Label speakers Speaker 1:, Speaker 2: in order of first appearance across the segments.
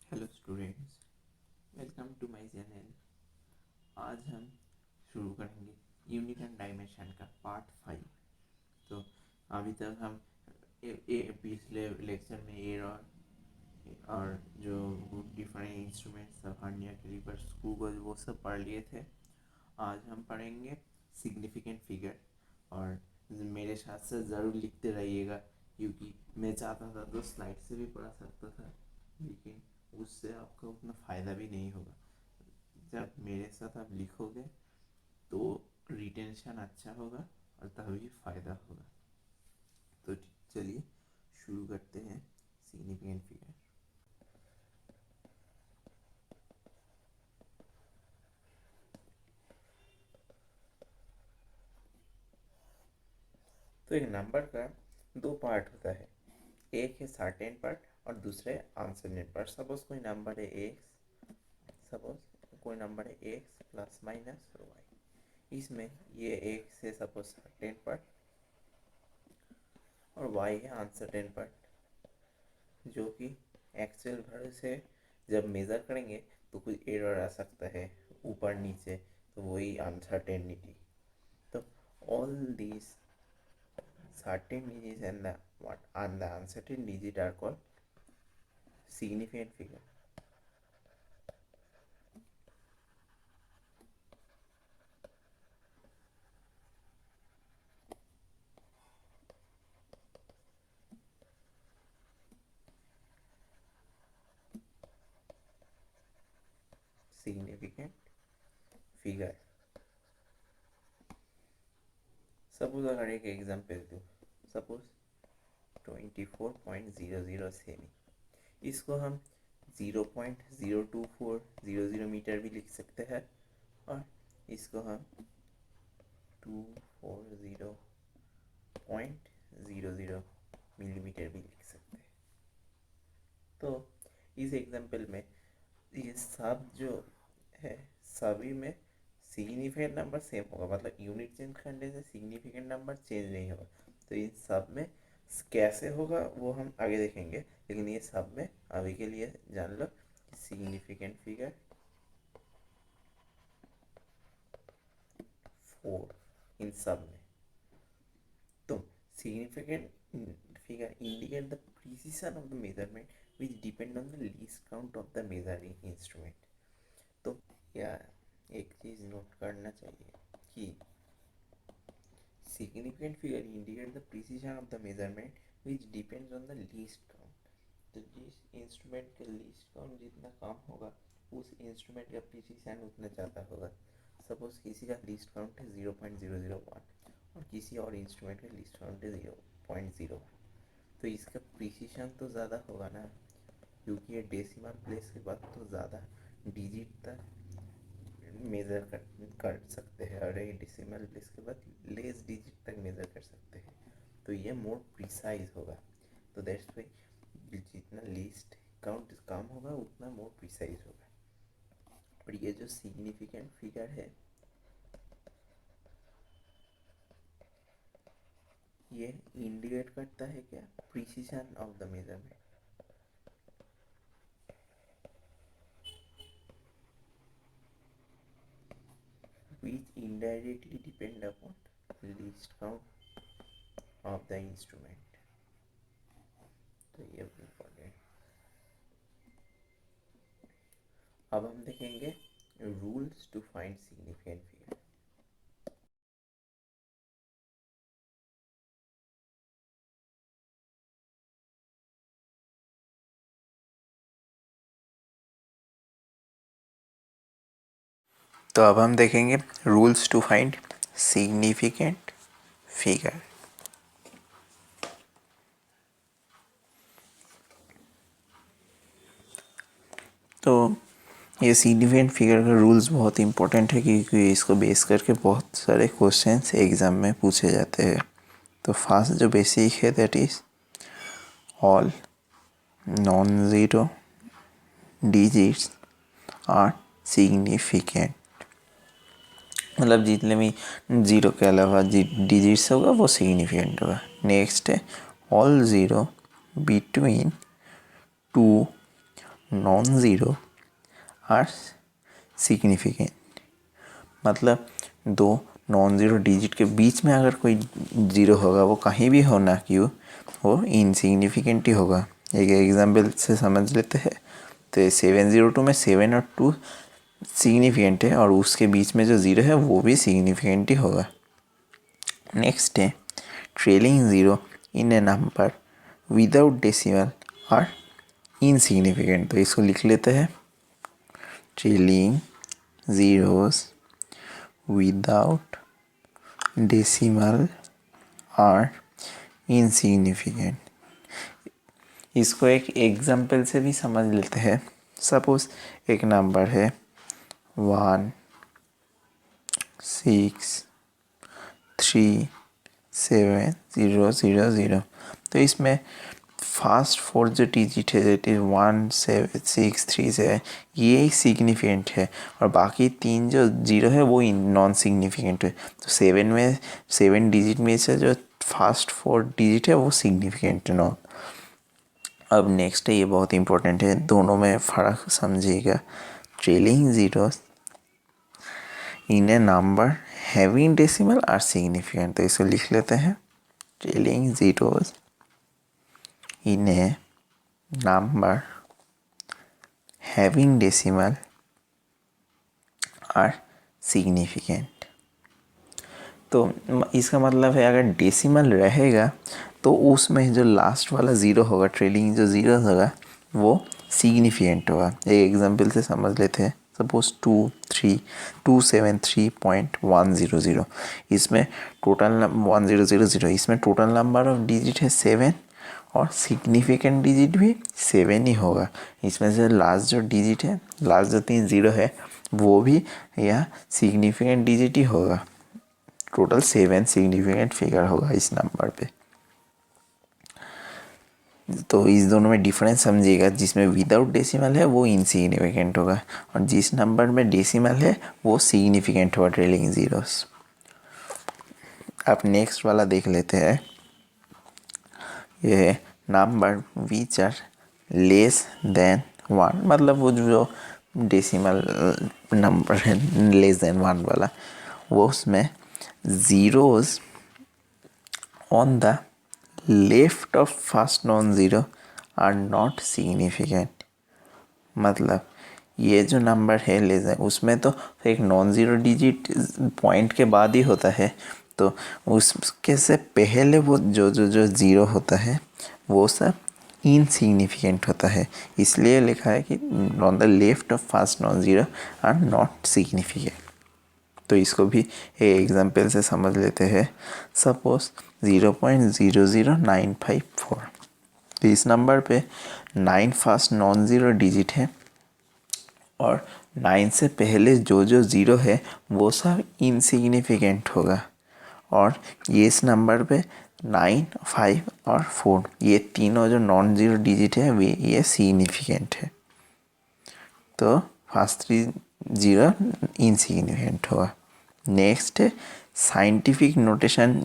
Speaker 1: Hello students, welcome to my channel. आज हम शुरू करेंगे यूनिट एंड डायमेंशन का पार्ट 5। तो अभी तक हम पिछले लेक्चर में एयर और जो different instruments hernia clippers Google वो सब पढ़ लिए थे। आज हम पढ़ेंगे सिग्निफिकेंट फिगर। और मेरे साथ से ज़रूर लिखते रहिएगा, क्योंकि मैं चाहता था तो स्लाइड से भी पढ़ा सकता था, लेकिन उससे आपका उतना फ़ायदा भी नहीं होगा। जब मेरे साथ आप लिखोगे तो रिटेंशन अच्छा होगा और तभी फ़ायदा होगा। तो चलिए शुरू करते हैं सिग्निफिकेंट फिगर। तो एक नंबर का दो पार्ट होता है, एक है सर्टेन पार्ट और दूसरे अनसर्टेन पार्ट। सपोज कोई नंबर है एक्स प्लस माइनस वाई। इसमें ये एक्स है सपोज सर्टेन पार्ट और वाई है अनसर्टेन पार्ट, जो कि एक्चुअल वैल्यू से जब मेज़र करेंगे तो कुछ एरर आ सकता है ऊपर नीचे, तो वही अनसर्टेनिटी। तो all these certain digits and the uncertain digit are called significant figure. Significant figure. Suppose अगर एक एग्जाम्पल दूँ, सपोज 24.00 सेमी, इसको हम 0.02400 मीटर भी लिख सकते हैं और इसको हम 240.00 मिलीमीटर भी लिख सकते हैं। तो इस एग्जाम्पल में ये सब जो है सभी में सिग्निफिकेंट नंबर सेम होगा, मतलब यूनिट चेंज करने से सिग्निफिकेंट नंबर चेंज नहीं होगा। तो इन सब में कैसे होगा वो हम आगे देखेंगे, लेकिन ये सब में अभी के लिए जान लो सिग्निफिकेंट फिगर 4 इन सब में। तो significant figure indicate the precision of the measurement which depend on the least count of the measuring instrument. तो यार एक चीज़ नोट करना चाहिए कि significant figure indicate the precision of the measurement which depends on the least count. तो जिस instrument का least count जितना कम होगा उस इंस्ट्रूमेंट का प्रिसीजन उतना ज़्यादा होगा। सपोज किसी का लीस्ट काउंट है 0.001 और किसी और इंस्ट्रूमेंट का लिस्ट काउंट है 0.01, तो इसका प्रिसीशन तो ज़्यादा होगा ना, क्योंकि ये डेसिमल प्लेस के बाद तो ज़्यादा डिजिट तक मेज़र कर सकते हैं और ये डेसिमल प्लेस के बाद लेस डिजिट तक मेज़र कर सकते हैं, तो ये मोर प्रिसाइज होगा। तो दैट्स वाई जितना लिस्ट काउंट कम होगा उतना मोर प्रिसाइज होगा। और ये जो सिग्निफिकेंट फिगर है ये इंडिकेट करता है क्या, precision of the measurement. which indirectly depend upon least count of the instrument. तो ये इम्पोर्टेंट। अब हम देखेंगे rules to find significant figure. तो अब हम देखेंगे rules to find significant figure. तो ये सिग्निफिकेंट फिगर का रूल्स बहुत इंपॉर्टेंट है, क्योंकि इसको बेस करके बहुत सारे क्वेश्चंस एग्ज़ाम में पूछे जाते हैं। तो फर्स्ट जो बेसिक है that is all non zero digits are significant, मतलब जितने भी ज़ीरो के अलावा डिजिट्स होगा वो सिग्निफिकेंट होगा। नेक्स्ट है all zero between two non zero are significant. मतलब दो नॉन ज़ीरो डिजिट के बीच में अगर कोई ज़ीरो होगा, वो कहीं भी होना क्यों, वो इनसिग्निफिकेंट ही होगा। एक एग्जाम्पल से समझ लेते हैं। तो 702 में 7 और 2 सिग्निफिकेंट है, और उसके बीच में जो ज़ीरो है वो भी सिग्निफिकेंट ही होगा। नेक्स्ट है trailing zero in a number without decimal और इनसिग्निफिकेंट। तो इसको लिख लेते हैं, ट्रेलिंग ज़ीरोस विदाउट डेसिमल और इनसिग्निफिकेंट। इसको एक एग्जाम्पल से भी समझ लेते हैं। सपोज एक नंबर है 1 6 3 7 0 0 0। तो इसमें फास्ट 4 जो डिजिट है दैट इज 1 7 6 3 7, ये सिग्निफिकेंट है, और बाकी 3 जो ज़ीरो है वो नॉन सिग्निफिकेंट है। तो 7 डिजिट में से जो फास्ट 4 डिजिट है वो सिग्निफिकेंट है नॉन। अब नेक्स्ट है, ये बहुत इंपॉर्टेंट है, दोनों में फ़र्क समझिएगा। Trailing zeros in a number having decimal are significant. तो इसको लिख लेते हैं, trailing zeros in a number having decimal are significant. तो इसका मतलब है अगर डेसिमल रहेगा तो उसमें जो लास्ट वाला ज़ीरो होगा, ट्रेलिंग जो ज़ीरो होगा वो सिग्निफिकेंट होगा। एक एग्जांपल से समझ लेते हैं। सपोज 273.100, इसमें टोटल 1000, इसमें टोटल नंबर ऑफ डिजिट है 7, और सिग्निफिकेंट डिजिट भी 7 ही होगा। इसमें से लास्ट जो डिजिट है, लास्ट जो 3 ज़ीरो है वो भी यह सिग्निफिकेंट डिजिट ही होगा। टोटल 7 सिग्निफिकेंट फिगर होगा इस नंबर पे। तो इस दोनों में डिफरेंस समझिएगा, जिसमें विदाउट डेसिमल है वो इनसिग्निफिकेंट होगा, और जिस नंबर में डेसिमल है वो सिग्निफिकेंट होगा, ट्रेलिंग ज़ीरोस। अब नेक्स्ट वाला देख लेते हैं। ये number which are less than 1, मतलब वो जो डेसिमल नंबर है लेस देन 1 वाला, वो उसमें zeros on the left of first non zero are not significant. मतलब ये जो नंबर है लेस देन, उसमें तो एक नॉन ज़ीरो डिजिट पॉइंट के बाद ही होता है, तो उसके से पहले वो जो जो जो ज़ीरो होता है वो सब इनसिग्निफिकेंट होता है। इसलिए लिखा है कि on the left of first non zero are not significant. तो इसको भी एक एग्जाम्पल से समझ लेते हैं। सपोज 0.00954, तो इस नंबर पे 9 फर्स्ट नॉन ज़ीरो डिजिट है, और 9 से पहले जो जो ज़ीरो है वो सब इनसिग्निफिकेंट होगा, और ये इस नंबर पे 9 5 और 4 ये तीनों जो नॉन ज़ीरो डिजिट है वे ये सिग्निफिकेंट है। तो फर्स्ट 3 ज़ीरो इनसिग्निफिकेंट होगा। नेक्स्ट है साइंटिफिक नोटेशन।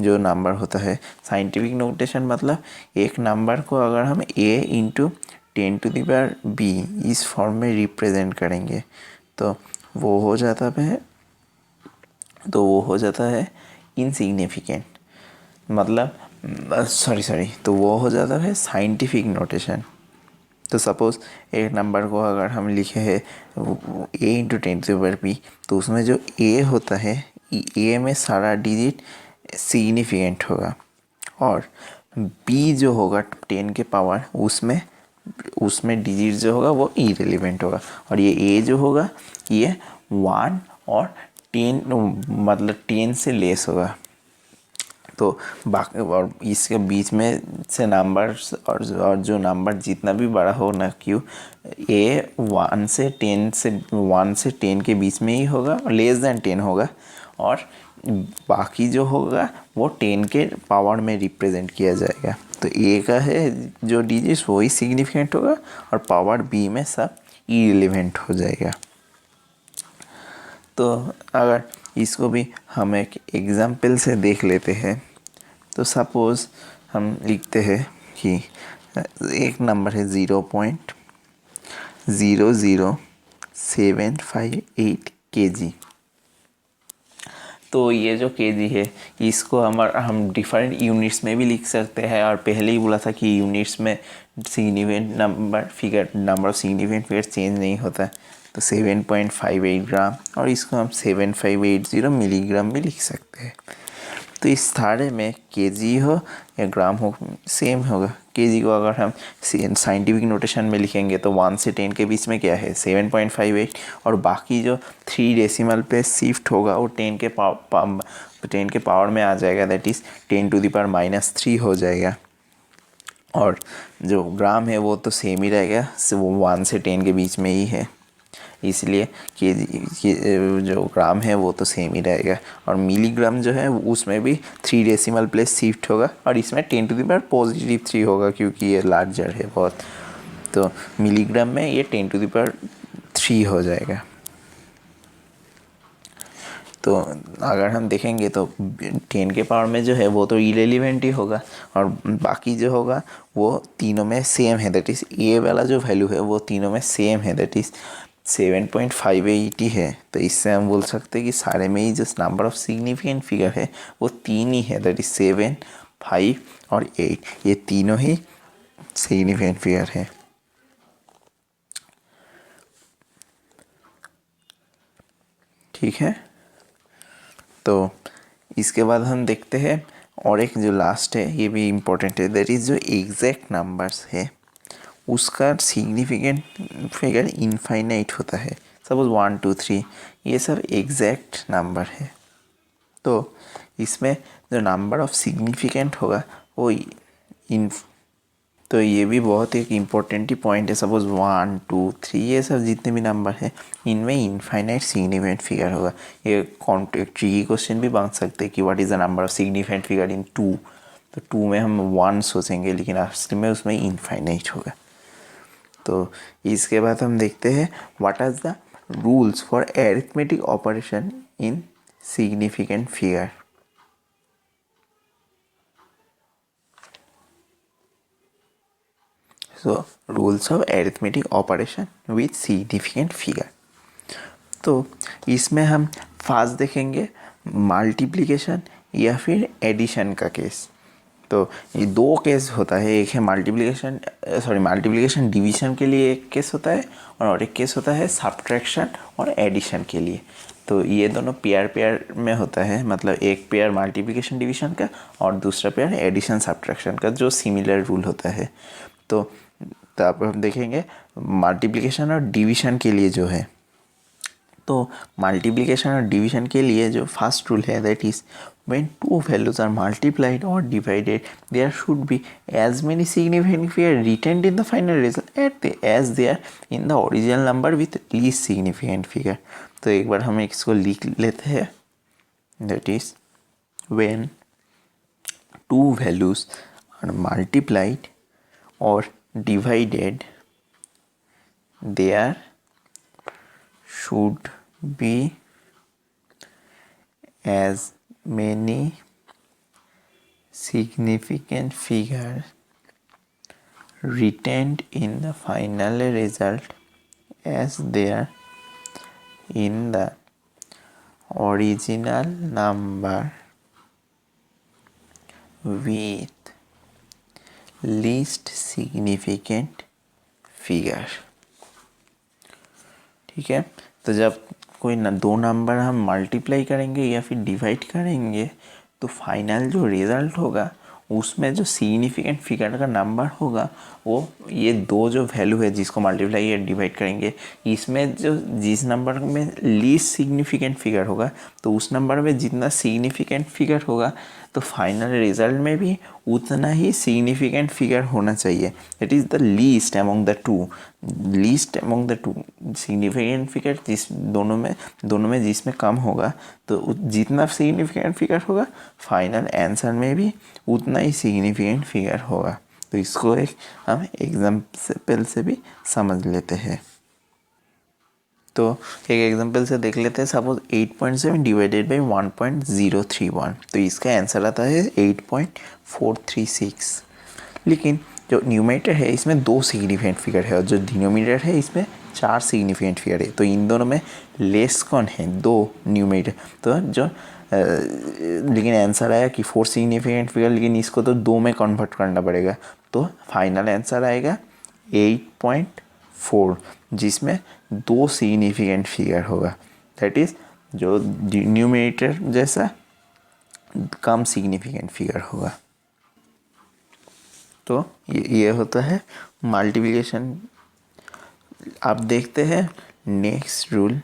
Speaker 1: जो नंबर होता है साइंटिफिक नोटेशन, मतलब एक नंबर को अगर हम a इंटू 10⁻b इस फॉर्म में रिप्रेजेंट करेंगे तो वो हो जाता है इनसिग्निफिकेंट, मतलब तो वो हो जाता है साइंटिफिक नोटेशन। तो सपोज़ एक नंबर को अगर हम लिखे हैं a इंटू 10⁻p, तो उसमें जो a होता है, a में सारा डिजिट सिग्निफिकेंट होगा, और b जो होगा 10 के पावर उसमें डिजिट जो होगा वो इरेलीवेंट होगा, और ये a जो होगा ये 1 और 10 मतलब 10 से लेस होगा। तो बाकी और इसके बीच में से नंबर और जो नंबर जितना भी बड़ा हो ना क्यों, ए 1 से 10 के बीच में ही होगा, लेस देन 10 होगा, और बाकी जो होगा वो 10 के पावर में रिप्रेजेंट किया जाएगा। तो ए का है जो डिजिट वही सिग्निफिकेंट होगा, और पावर बी में सब इरेलीवेंट हो जाएगा। तो अगर इसको भी हम एक एग्जाम्पल से देख लेते हैं, तो सपोज़ हम लिखते हैं कि एक नंबर है 0.00758 kg। तो ये जो kg है इसको हम डिफरेंट यूनिट्स में भी लिख सकते हैं, और पहले ही बोला था कि यूनिट्स में significant number of significant figure change नहीं होता। तो 7.58 ग्राम, और इसको हम 7580 मिलीग्राम भी लिख सकते हैं। तो इस सारे में केजी हो या ग्राम हो सेम होगा। केजी को अगर हम साइंटिफिक नोटेशन में लिखेंगे तो 1 से 10 के बीच में क्या है 7.58, और बाकी जो 3 डेसिमल पे शिफ्ट होगा वो 10 के पावर में आ जाएगा, दैट इज़ 10⁻³ हो जाएगा। और जो ग्राम है वो तो सेम ही रहेगा, वो 1 से 10 के बीच में ही है, इसलिए कि जो ग्राम है वो तो सेम ही रहेगा। और मिलीग्राम जो है उसमें भी 3 डेसिमल प्लेस शिफ्ट होगा, और इसमें 10⁻³ होगा क्योंकि ये लार्जर है बहुत। तो मिलीग्राम में ये 10⁻³ हो जाएगा। तो अगर हम देखेंगे तो 10 के पावर में जो है वो तो इरेलीवेंट ही होगा, और बाकी जो होगा वो तीनों में सेम है, दैट इज़ ए वाला जो वैल्यू है वो तीनों में सेम है, दैट इज़ 7.58 है। तो इससे हम बोल सकते हैं कि सारे में ही जो नंबर ऑफ सिग्निफिकेंट फिगर है वो 3 ही है, दैट इज़ 7, 5 और 8, ये तीनों ही सिग्निफिकेंट फिगर है। ठीक है, तो इसके बाद हम देखते हैं और एक जो लास्ट है ये भी इम्पोर्टेंट है, दैट इज़ जो एग्जैक्ट नंबर्स है उसका सिग्निफिकेंट फिगर इनफाइनाइट होता है। सपोज 1, 2, 3 ये सब एग्जैक्ट नंबर है, तो इसमें जो नंबर ऑफ सिग्निफिकेंट होगा वो तो ये भी बहुत एक इम्पोर्टेंट ही पॉइंट है। सपोज 1, 2, 3 ये सब जितने भी नंबर हैं इनमें इनफाइनाइट सिग्निफिकेंट फिगर होगा। ये ट्रिकी क्वेश्चन भी बन सकते हैं कि what is the number of significant figure in 2। तो 2 में हम 1 सोचेंगे, लेकिन असली में उसमें इनफाइनाइट होगा। तो इसके बाद हम देखते हैं what are the rules for arithmetic operation in significant figure. So rules of arithmetic operation with significant figure. तो इसमें हम फास्ट देखेंगे मल्टीप्लिकेशन या फिर एडिशन का केस। तो ये 2 केस होता है, एक है मल्टीप्लिकेशन डिवीज़न के लिए एक केस होता है, और एक केस होता है सब्ट्रैक्शन और एडिशन के लिए। तो ये दोनों पेयर में होता है, मतलब एक पेयर मल्टीप्लिकेशन डिवीज़न का और दूसरा पेयर एडिशन सब्ट्रैक्शन का, जो सिमिलर रूल होता है। तो अब हम देखेंगे मल्टीप्लिकेशन और डिवीज़न के लिए जो है। तो मल्टीप्लिकेशन और डिवीज़न के लिए जो फर्स्ट रूल है that is when two values are multiplied or divided there should be as many significant figures retained in the final result as there in the original number with least significant figure। तो एक बार हम इसको लिख लेते हैं, that is when two values are multiplied or divided there should be as many significant figures retained in the final result as there in the original number with least significant figure। ठीक है, तो जब कोई दो number हम multiply करेंगे या फिर डिवाइड करेंगे तो फाइनल जो रिज़ल्ट होगा उसमें जो सिग्निफिकेंट फिगर का नंबर होगा वो ये दो जो वैल्यू है जिसको मल्टीप्लाई या डिवाइड करेंगे, इसमें जो जिस नंबर में लीस्ट सिग्निफिकेंट फिगर होगा तो उस नंबर में जितना सिग्निफिकेंट फिगर होगा तो फाइनल रिजल्ट में भी उतना ही सिग्निफिकेंट फिगर होना चाहिए। That is the least among the two significant figure दोनों में जिसमें कम होगा तो जितना सिग्निफिकेंट फिगर होगा फाइनल आंसर में भी उतना ही सिग्निफिकेंट फिगर होगा। तो इसको एक हम एग्जाम्पल से भी समझ लेते हैं। तो एक एग्जांपल से देख लेते हैं। सपोज 8.7 डिवाइडेड बाई 1.031, तो इसका आंसर आता है 8.436। लेकिन जो न्यूमरेटर है इसमें 2 सिग्निफिकेंट फिगर है और जो डिनोमिनेटर है इसमें 4 सिग्निफिकेंट फिगर है। तो इन दोनों में लेस कौन है? 2 न्यूमरेटर। तो जो लेकिन आंसर आया कि 4 सिग्निफिकेंट फिगर, लेकिन इसको तो 2 में कन्वर्ट करना पड़ेगा। तो फाइनल आंसर आएगा 8.4, जिसमें 2 सिग्निफिकेंट फिगर होगा। दैट इज़ जो न्यूमरेटर जैसा कम सिग्निफिकेंट फिगर होगा। तो ये होता है मल्टीप्लिकेशन। अब देखते हैं नेक्स्ट रूल,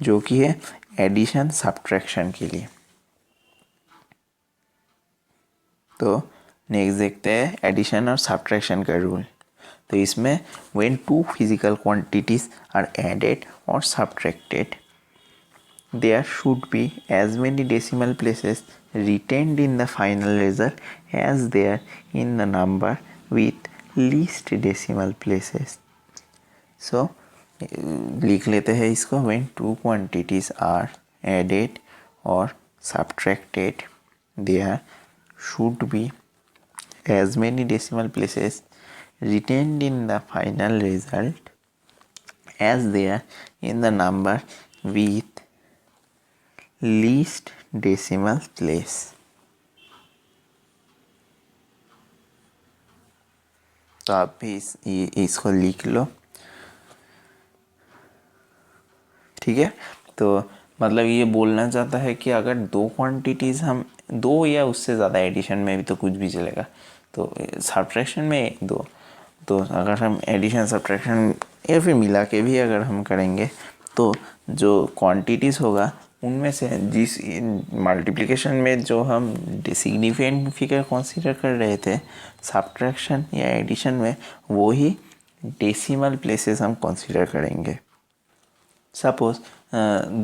Speaker 1: जो कि है एडिशन सब्ट्रैक्शन के लिए। तो नेक्स्ट देखते हैं एडिशन और सब्ट्रैक्शन का रूल। तो इसमें when 2 physical quantities are added और subtracted, there should be as many decimal places retained in the final result as there in the number with least decimal places. So लिख लेते हैं इसको, when 2 quantities are added or subtracted, there should be as many decimal places retained in the final result as there in the number with least decimal place. तो आप भी इसको लिख लो, ठीक है। तो मतलब ये बोलना चाहता है कि अगर 2 क्वांटिटीज़ हम 2 या उससे ज़्यादा, एडिशन में भी तो कुछ भी चलेगा, तो सब्ट्रैक्शन में 2, तो अगर हम एडिशन सब्ट्रैक्शन या फिर मिला के भी अगर हम करेंगे तो जो क्वांटिटीज़ होगा उनमें से जिस मल्टीप्लिकेशन में जो हम सिग्निफिकेंट फिगर कंसीडर कर रहे थे, सब्ट्रैक्शन या एडिशन में वो ही डेसिमल प्लेसेस हम कंसीडर करेंगे। सपोज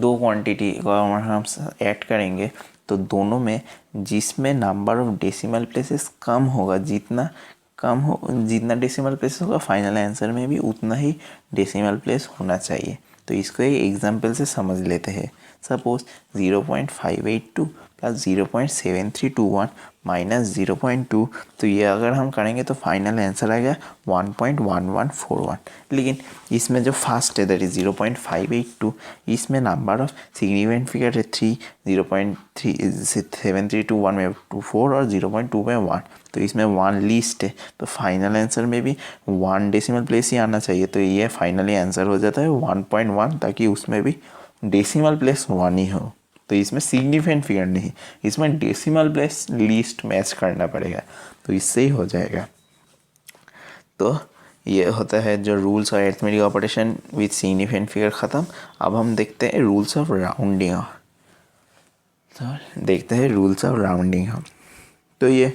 Speaker 1: 2 क्वांटिटी को हम ऐड करेंगे तो दोनों में जिसमें नंबर ऑफ डेसिमल प्लेसेस कम होगा, जितना डेसिमल प्लेस होगा फाइनल आंसर में भी उतना ही डेसिमल प्लेस होना चाहिए। तो इसको एक एग्जांपल से समझ लेते हैं। सपोज 0.582 प्लस 0.7321 माइनस 0.2, तो ये अगर हम करेंगे तो फाइनल आंसर आएगा 1.1141। लेकिन इसमें जो फर्स्ट है दैट इज 0.582, इसमें नंबर ऑफ सिग्निफिकेंट फिगर है 3, 0.7321 में 4 और 0.2 में 1, तो इसमें 1 लीस्ट है, तो फाइनल आंसर में भी 1 डेसिमल प्लेस ही आना चाहिए। तो ये फाइनली आंसर हो जाता है 1.1, ताकि उसमें भी डेसिमल प्लेस 1 ही हो। तो इसमें सिग्निफिकेंट फिगर नहीं, इसमें डेसिमल प्लेस लीस्ट मैच करना पड़ेगा, तो इससे ही हो जाएगा। तो ये होता है जो rules of arithmetic operation with significant figure ख़त्म। अब हम देखते हैं रूल्स ऑफ राउंडिंग। तो देखते हैं रूल्स ऑफ राउंडिंग। तो ये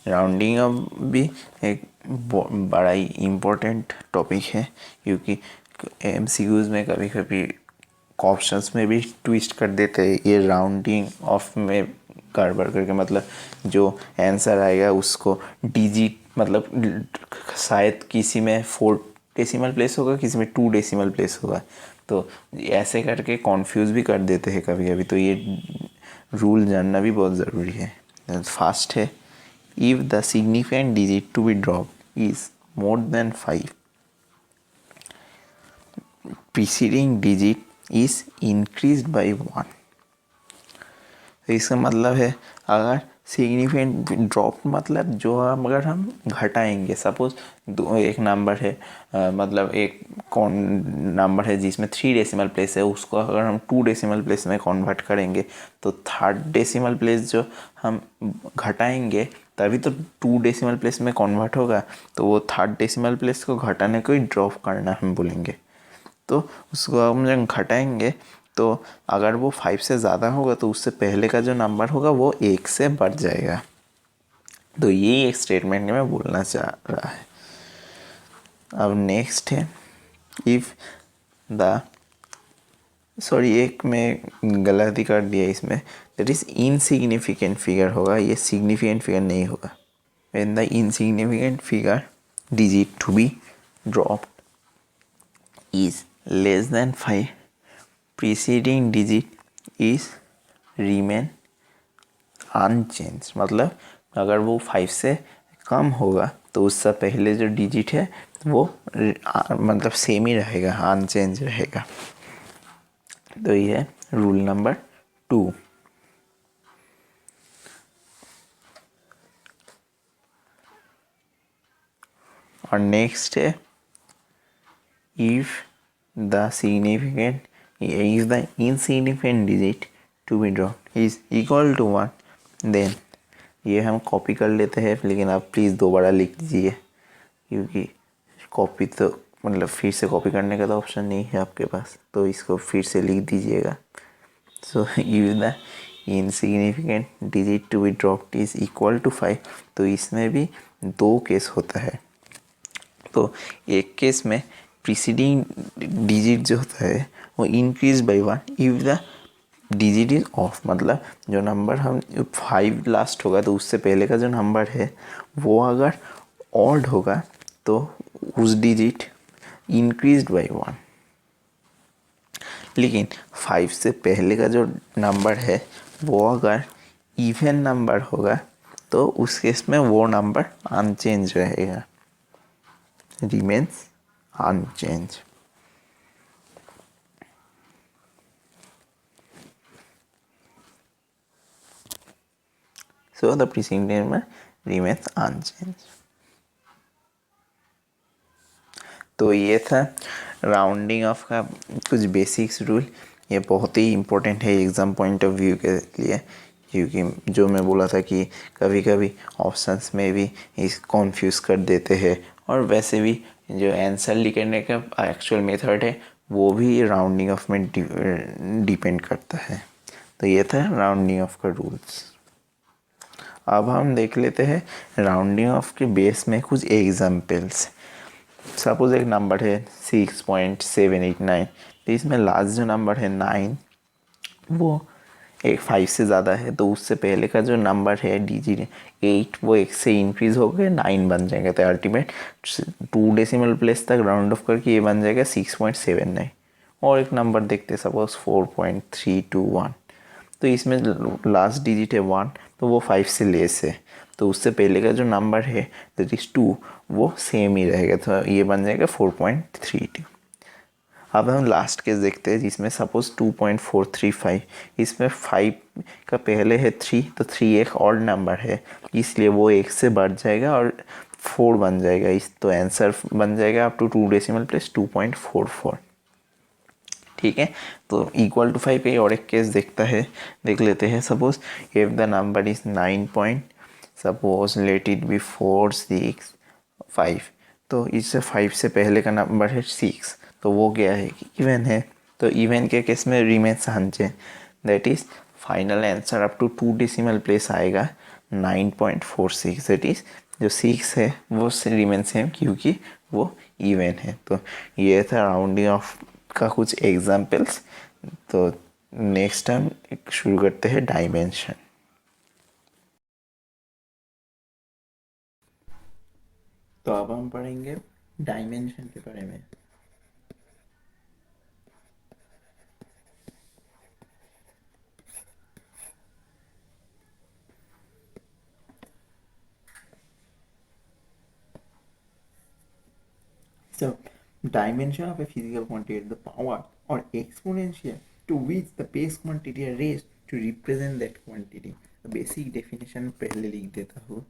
Speaker 1: राउंडिंग भी एक बड़ा ही इम्पोर्टेंट टॉपिक है, क्योंकि MCQs में कभी कभी ऑप्शंस में भी ट्विस्ट कर देते हैं ये राउंडिंग ऑफ में गड़बड़ करके, मतलब जो आंसर आएगा उसको डिजिट, मतलब शायद किसी में 4 डेसिमल प्लेस होगा, किसी में 2 डेसिमल प्लेस होगा, तो ऐसे करके कन्फ्यूज़ भी कर देते हैं कभी कभी। तो ये रूल जानना भी बहुत ज़रूरी है। फर्स्ट है, if the significant digit to be dropped is more than 5, preceding digit is increased by 1। तो इसका मतलब है अगर सिग्निफिकेंट ड्रॉप मतलब जो अगर हम घटाएंगे, सपोज एक नंबर है, मतलब एक कौन नंबर है जिसमें 3 डेसिमल प्लेस है, उसको अगर हम 2 डेसिमल प्लेस में कन्वर्ट करेंगे तो 3rd डेसिमल प्लेस जो हम घटाएंगे तभी तो 2 डेसिमल प्लेस में कन्वर्ट होगा, तो वो 3rd डेसिमल प्लेस को घटाने को ही ड्रॉप करना हम बोलेंगे। तो उसको हम जब घटाएंगे तो अगर वो 5 से ज़्यादा होगा तो उससे पहले का जो नंबर होगा वो 1 से बढ़ जाएगा। तो यही एक स्टेटमेंट मैं बोलना चाह रहा है। अब नेक्स्ट है, इफ़ द एक में गलती कर दिया इसमें, दैट इज़ इनसिग्निफिकेंट फिगर होगा, ये सिग्निफिकेंट फिगर नहीं होगा। When the insignificant figure digit to be dropped is less than 5, preceding digit is remain unchanged। मतलब अगर वो 5 से कम होगा तो उससे पहले जो डिजिट है वो मतलब सेम ही रहेगा, अनचेंज रहेगा। तो ये है रूल नंबर 2। और नेक्स्ट है if the insignificant digit to be dropped is equal to 1, then ये हम कॉपी कर लेते हैं, लेकिन आप प्लीज़ दोबारा लिख दीजिए, क्योंकि कॉपी तो मतलब फिर से कॉपी करने का तो ऑप्शन नहीं है आपके पास, तो इसको फिर से लिख दीजिएगा। So use the insignificant digit to be dropped is equal to 5। तो इसमें भी दो केस होता है। तो एक केस में प्रीसीडिंग डिजिट जो होता है वो increase by 1 if the digit is of, मतलब जो नंबर हम 5 लास्ट होगा तो उससे पहले का जो नंबर है वो अगर ऑड होगा तो उस डिजिट इंक्रीज बाई 1। लेकिन 5 से पहले का जो नंबर है वो अगर इवन नंबर होगा तो उस केस में वो नंबर अनचेंज रहेगा, remains unchanged. So the preceding number remains unchanged. तो ये था राउंडिंग ऑफ का कुछ बेसिक्स रूल। ये बहुत ही इम्पोर्टेंट है एग्ज़ाम पॉइंट ऑफ व्यू के लिए, क्योंकि जो मैं बोला था कि कभी कभी ऑप्शंस में भी इस कॉन्फ्यूज़ कर देते हैं, और वैसे भी जो आंसर लिखने का एक्चुअल मेथड है वो भी राउंडिंग ऑफ में डिपेंड करता है। तो ये था राउंडिंग ऑफ का रूल्स। अब हम देख लेते हैं राउंडिंग ऑफ के बेस में कुछ एग्जाम्पल्स। सपोज एक नंबर है 6.789, तो इसमें लास्ट जो नंबर है 9 वो एक 5 से ज़्यादा है, तो उससे पहले का जो नंबर है डिजिट 8 वो 1 से इंक्रीज़ हो गए 9 बन जाएगा। तो अल्टीमेट 2 डेसिमल प्लेस तक राउंड ऑफ करके ये बन जाएगा 6.79। और एक नंबर देखते सपोज 4.321, तो इसमें लास्ट डिजिट है 1, तो वो 5 से लेस है, तो उससे पहले का जो नंबर है दैट इज़ 2 वो सेम ही रहेगा, तो ये बन जाएगा 4.32। अब हम लास्ट केस देखते हैं जिसमें सपोज 2.435, इसमें 5 का पहले है 3, तो 3 एक ऑड नंबर है इसलिए वो 1 से बढ़ जाएगा और 4 बन जाएगा। इस तो आंसर बन जाएगा अप टू 2 डेसिमल प्लेस 2.44। ठीक है, तो इक्वल टू 5 पे और एक केस देख लेते हैं। Suppose if the number is 9 point, suppose let it be 4 6 5, तो इससे 5 से पहले का नंबर है 6, तो वो क्या है कि इवन है, तो इवन के केस में remains unchange, that is final answer up to 2 decimal place आएगा 9.46। दैट इज जो 6 है वो रिमेन सेम क्योंकि वो इवन है। तो ये था राउंडिंग ऑफ का कुछ एग्जाम्पल्स। तो नेक्स्ट हम शुरू करते हैं डायमेंशन। तो अब हम पढ़ेंगे डायमेंशन के बारे में। So dimension of a physical quantity is the power or exponential to which the base quantity is raised to represent that quantity. Basic definition पहले लिख देता हूँ।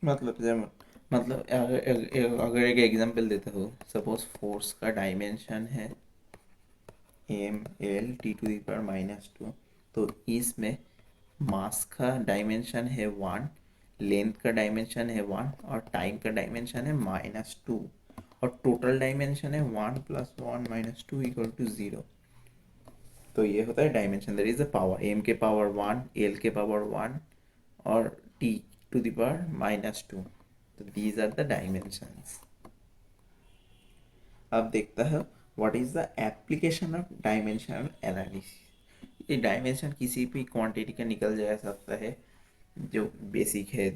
Speaker 1: मतलब अगर एक एग्जांपल देता हूँ, सपोज फोर्स का डायमेंशन है M L T to the power -2। तो इसमें मास का डायमेंशन है 1, लेंथ का डायमेंशन है 1 और टाइम का डायमेंशन है -2 और टोटल डायमेंशन है 1 + 1 - 2 = 0। तो ये होता है dimension, that is the power, M के पावर 1, एल के पावर 1 और टी टू द पावर -2। तो दीज आर द डायमेंशंस। अब देखता है what is the application of dimensional analysis. ये डायमेंशन किसी भी क्वांटिटी का निकल जा सकता है, जो बेसिक है,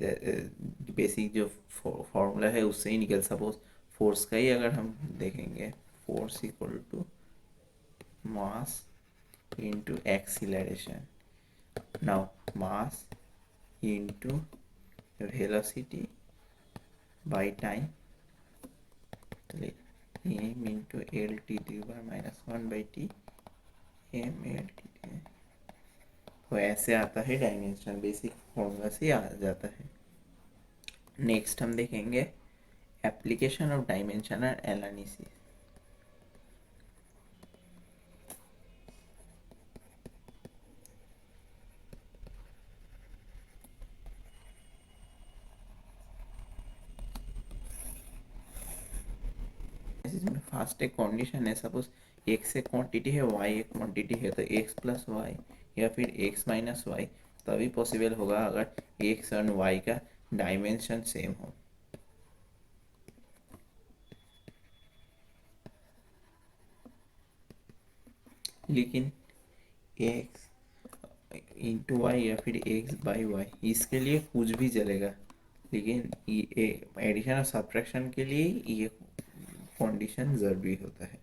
Speaker 1: बेसिक जो फॉर्मूला है उससे ही निकल। सपोज फोर्स का ही अगर हम देखेंगे, force equal to mass into acceleration. Now mass into velocity by time, M into L T the -1/t M L T. तो ऐसे आता है डायमेंशन, बेसिक फॉर्मूला से आ जाता है। नेक्स्ट हम देखेंगे एप्लीकेशन ऑफ डायमेंशनल एनालिसिस। इसमें फास्ट एक कंडीशन है, सपोज x एक क्वांटिटी है, y एक क्वांटिटी है, तो x + y या फिर x - y तभी पॉसिबल होगा अगर x और y का डायमेंशन सेम हो। लेकिन x इंटू वाई या फिर x/y इसके लिए कुछ भी चलेगा, लेकिन ये एडिशन और सब्ट्रैक्शन के लिए ये कंडीशन ज़रूरी होता है।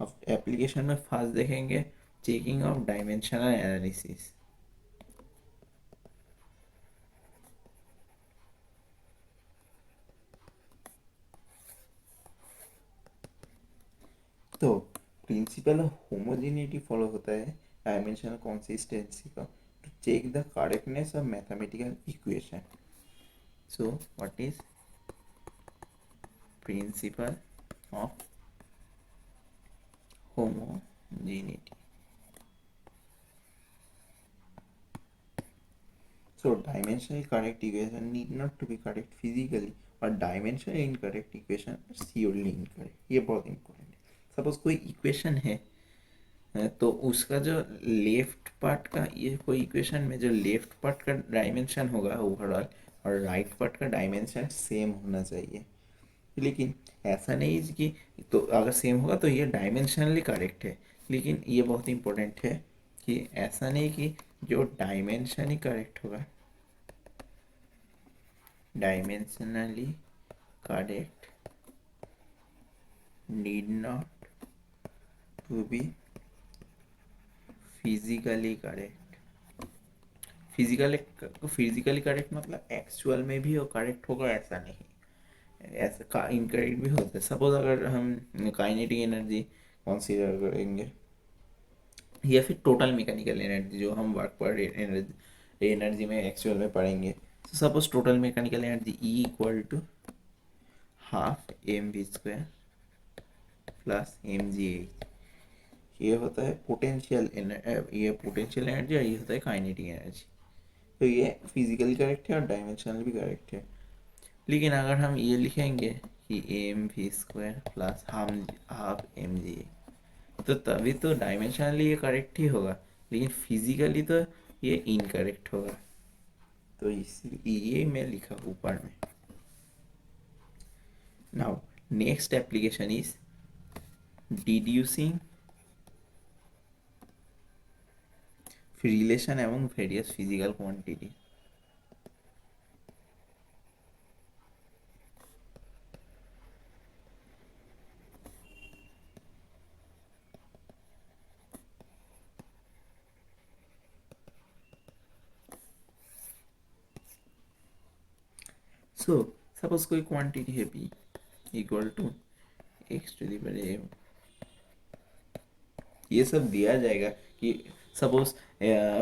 Speaker 1: अब एप्लीकेशन में फास्ट देखेंगे चेकिंग ऑफ डायमेंशनल एनालिसिस। तो प्रिंसिपल होमोजेनिटी फॉलो होता है डायमेंशनल कंसिस्टेंसी का, to check the correctness of mathematical equation. So what is principle of homogeneity? So dimensionally correct equation need not to be correct physically, but dimensionally incorrect equation are surely incorrect। ये बहुत important है। Suppose कोई equation है, तो उसका जो left part का, ये कोई इक्वेशन में जो लेफ्ट पार्ट का डायमेंशन होगा ओवरऑल और राइट पार्ट का डायमेंशन सेम होना चाहिए। लेकिन ऐसा नहीं है कि, तो अगर सेम होगा तो ये डायमेंशनली करेक्ट है, लेकिन ये बहुत इंपॉर्टेंट है कि ऐसा नहीं कि जो डायमेंशनली करेक्ट होगा, dimensionally correct need not to be physically correct. Physically correct मतलब एक्चुअल में भी वो करेक्ट होगा ऐसा नहीं, ऐसा का इनकरेक्ट भी होता है। सपोज अगर हम काइनेटिक एनर्जी कंसीडर करेंगे या फिर टोटल मैकेनिकल एनर्जी जो हम वर्क पर एनर्जी में एक्चुअल में पढ़ेंगे, तो suppose total mechanical energy E = ½ mv² + mgh। ये होता है पोटेंशियल ये पोटेंशियल एनर्जी और ये होता है काइनेटिक एनर्जी। तो ये फिजिकली करेक्ट है और डायमेंशनल भी करेक्ट है। लेकिन अगर हम ये लिखेंगे कि mv² + ½ mgh, तो तभी तो डायमेंशनली ये करेक्ट ही होगा, लेकिन फिजिकली तो ये इनकरेक्ट होगा। तो इसलिए मैं लिखा ऊपर में। Now next application is deducing relation among various physical quantity। So suppose कोई क्वांटिटी है p = x⁴m। ये सब दिया जाएगा कि सपोज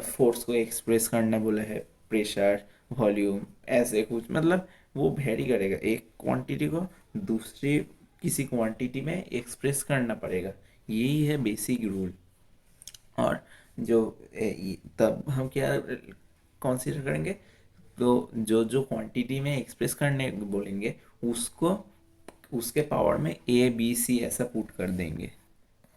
Speaker 1: फोर्स को एक्सप्रेस करना बोला है, प्रेशर, वॉल्यूम, ऐसे कुछ, मतलब वो वेरी करेगा। एक क्वांटिटी को दूसरी किसी क्वांटिटी में एक्सप्रेस करना पड़ेगा, यही है बेसिक रूल। और जो तब हम क्या कंसीडर करेंगे, तो जो जो क्वांटिटी में एक्सप्रेस करने बोलेंगे उसको उसके पावर में ए बी सी ऐसा पुट कर देंगे,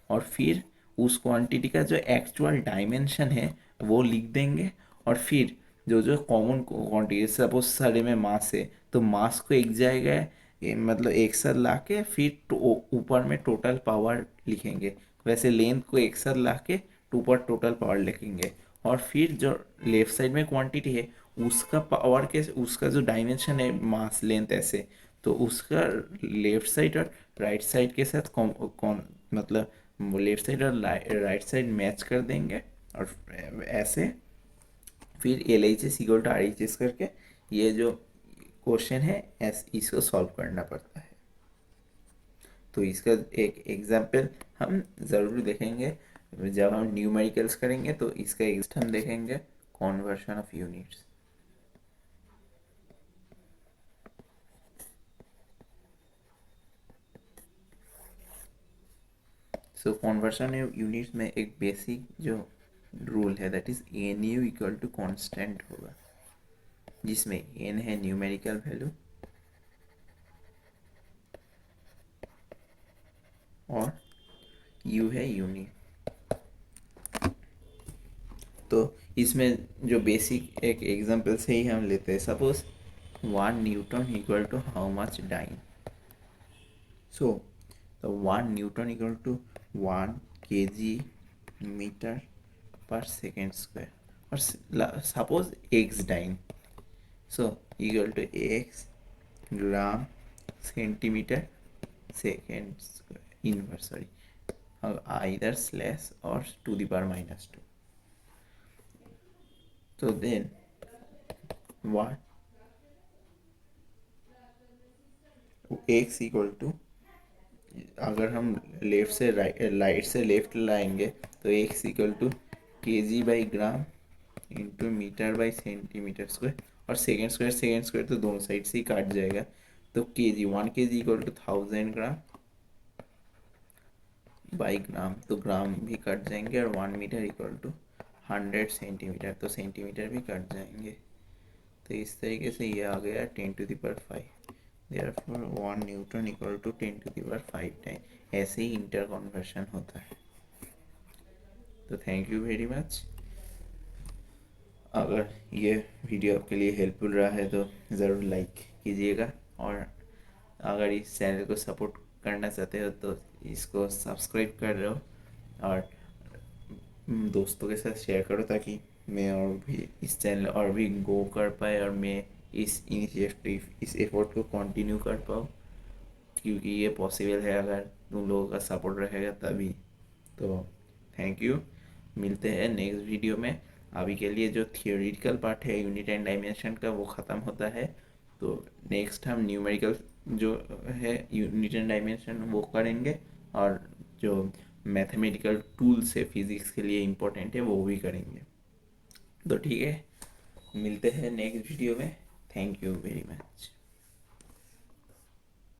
Speaker 1: और फिर उस क्वांटिटी का जो एक्चुअल डायमेंशन है वो लिख देंगे। और फिर जो जो कॉमन क्वांटिटी, सपोज सारे में मास है तो मास को एक जगह मतलब एक साथ ला के फिर ऊपर में टोटल पावर लिखेंगे, वैसे लेंथ को एक साथ ला के ऊपर टोटल पावर लिखेंगे। और फिर जो लेफ्ट साइड में क्वांटिटी है उसका पावर के उसका जो डायमेंशन है मास लेंथ ऐसे, तो उसका लेफ्ट साइड और राइट साइड के साथ कौन कौन मतलब वो लेफ्ट साइड और राइट साइड मैच कर देंगे। और ऐसे फिर L H S equal to R H S करके ये जो क्वेश्चन है इसको सॉल्व करना पड़ता है। तो इसका एक एग्जाम्पल हम ज़रूर देखेंगे जब हम न्यूमेरिकल्स करेंगे, तो इसका एक हम देखेंगे conversion of units. So conversion of units में एक बेसिक जो रूल है that is N U equal to constant होगा, जिसमें एन है न्यूमेरिकल वैल्यू और यू है यूनिट। तो इसमें जो बेसिक एक एग्जांपल से ही हम लेते हैं, suppose 1 newton equal to how much dyne. So the 1 Newton equal to 1 kg meter per second square, or suppose x dyne, so equal to x gram centimeter second square inverse, sorry, either slash or to the power minus 2. So then what x equal to, अगर हम left से right से left लाएंगे तो x equal to K G by gram into metre by centimetre square, और second square तो दोनों side से ही काट जाएगा। तो K G 1 kg equal to 1000 gram by gram, तो ग्राम भी कट जाएंगे, और 1 मीटर इक्वल टू 100 सेंटीमीटर, तो सेंटीमीटर भी कट जाएंगे। तो इस तरीके से ये आ गया 10⁵। Therefore 1 Newton equal to 10⁵ time. ऐसे ही इंटर कन्वर्शन होता है। तो थैंक यू वेरी मच। अगर ये वीडियो आपके लिए हेल्पफुल रहा है तो ज़रूर लाइक कीजिएगा, और अगर इस चैनल को सपोर्ट करना चाहते हो तो इसको सब्सक्राइब कर रहे हो, और दोस्तों के साथ शेयर करो ताकि मैं और भी इस चैनल और भी ग्रो कर पाए, और मैं इस इनिशिएटिव इस एफर्ट को कंटिन्यू कर पाऊँ, क्योंकि ये पॉसिबल है अगर तुम लोगों का सपोर्ट रहेगा तभी। तो थैंक यू, मिलते हैं नेक्स्ट वीडियो में। अभी के लिए जो थियोरिटिकल पार्ट है यूनिट एंड डायमेंशन का वो ख़त्म होता है, तो नेक्स्ट हम न्यूमेरिकल जो है यूनिट एंड डायमेंशन वो करेंगे, और जो मैथमेटिकल टूल्स है फिज़िक्स के लिए इम्पोर्टेंट है वो भी करेंगे। तो ठीक है, मिलते हैं नेक्स्ट वीडियो में। Thank you very much.